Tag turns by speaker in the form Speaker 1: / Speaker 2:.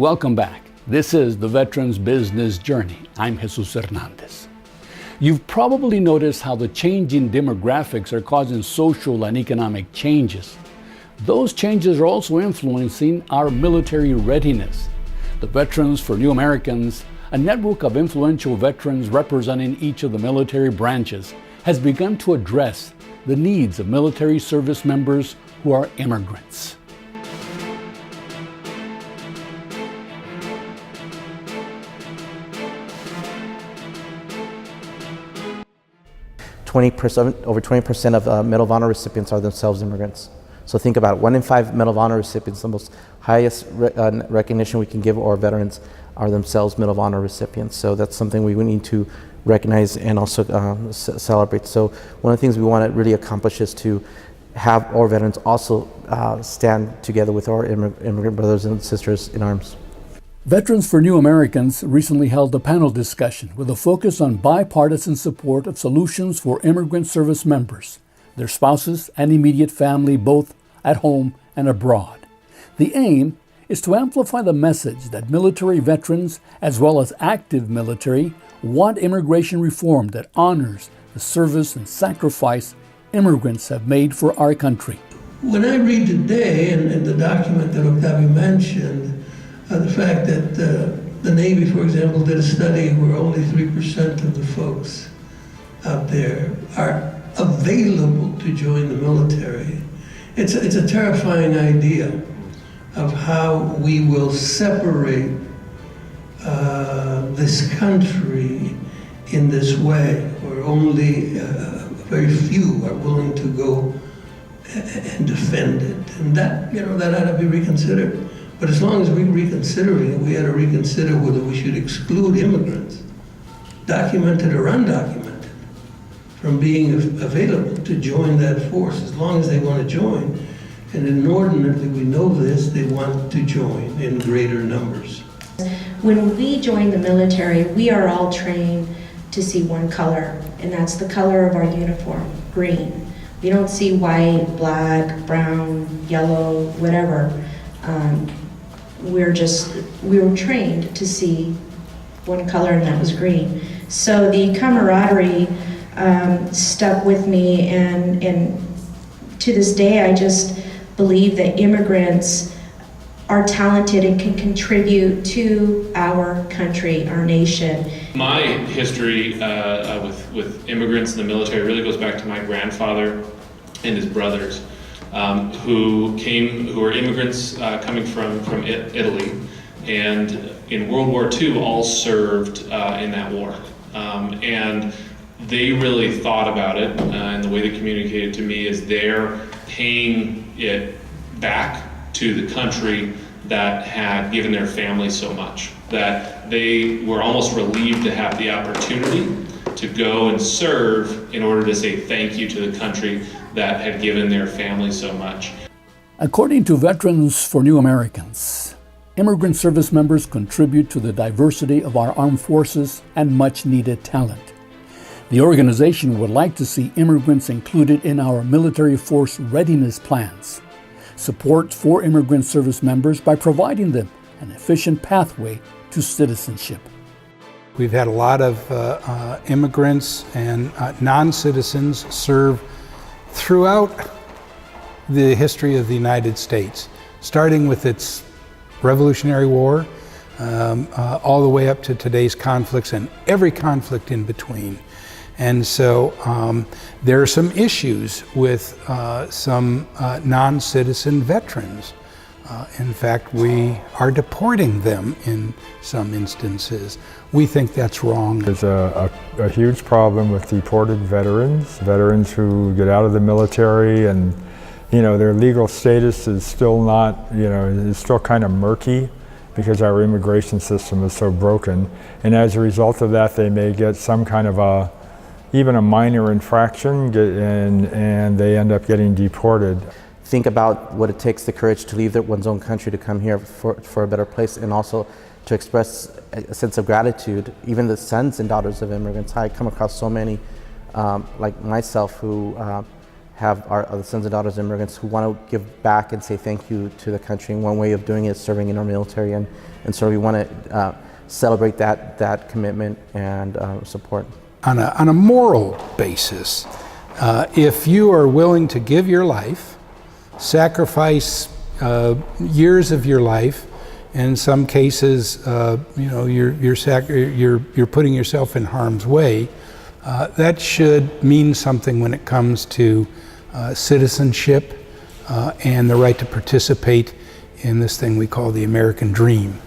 Speaker 1: Welcome back. This is the Veterans Business Journey. I'm Jesus Hernandez. You've probably noticed how the changing demographics are causing social and economic changes. Those changes are also influencing our military readiness. The Veterans for New Americans, a network of influential veterans representing each of the military branches, has begun to address the needs of military service members who are immigrants.
Speaker 2: Over 20% of Medal of Honor recipients are themselves immigrants. So think about it, 1 in 5 Medal of Honor recipients, the most highest recognition we can give our veterans, are themselves Medal of Honor recipients. So that's something we need to recognize and also celebrate. So one of the things we want to really accomplish is to have our veterans also stand together with our immigrant brothers and sisters in arms.
Speaker 1: Veterans for New Americans recently held a panel discussion with a focus on bipartisan support of solutions for immigrant service members, their spouses, and immediate family, both at home and abroad. The aim is to amplify the message that military veterans, as well as active military, want immigration reform that honors the service and sacrifice immigrants have made for our country.
Speaker 3: When I read today, and the document that Octavio mentioned, the fact that the Navy, for example, did a study where only 3% of the folks out there are available to join the military. It's a terrifying idea of how we will separate this country in this way, where only very few are willing to go and defend it. And that, that ought to be reconsidered. But as long as we're reconsidering it, we ought to reconsider whether we should exclude immigrants, documented or undocumented, from being available to join that force, as long as they want to join. And inordinately, we know this, they want to join in greater numbers.
Speaker 4: When we join the military, we are all trained to see one color, and that's the color of our uniform, green. We don't see white, black, brown, yellow, whatever. We were trained to see one color, and that was green. So the camaraderie stuck with me, and to this day I just believe that immigrants are talented and can contribute to our country, our nation.
Speaker 5: My history with immigrants in the military really goes back to my grandfather and his brothers. Who were immigrants coming from Italy, and in World War II all served in that war. And they really thought about it, and the way they communicated to me is they're paying it back to the country that had given their family so much, that they were almost relieved to have the opportunity to go and serve in order to say thank you to the country that had given their family so much.
Speaker 1: According to Veterans for New Americans, immigrant service members contribute to the diversity of our armed forces and much needed talent. The organization would like to see immigrants included in our military force readiness plans, support for immigrant service members by providing them an efficient pathway to citizenship.
Speaker 6: We've had a lot of immigrants and non-citizens serve throughout the history of the United States, starting with its Revolutionary War, all the way up to today's conflicts and every conflict in between. And so there are some issues with some non-citizen veterans. In fact, we are deporting them in some instances. We think that's wrong.
Speaker 7: There's a huge problem with deported veterans who get out of the military, and their legal status is still not, is still kind of murky because our immigration system is so broken. And as a result of that, they may get some kind of even a minor infraction, and they end up getting deported.
Speaker 2: Think about what it takes, the courage to leave one's own country to come here for a better place, and also to express a sense of gratitude. Even the sons and daughters of immigrants, I come across so many, like myself, who have our sons and daughters of immigrants who want to give back and say thank you to the country. And one way of doing it is serving in our military, and so we want to celebrate that commitment and support.
Speaker 6: On a moral basis, if you are willing to give your life, sacrifice years of your life, in some cases, you're putting yourself in harm's way, that should mean something when it comes to citizenship and the right to participate in this thing we call the American dream.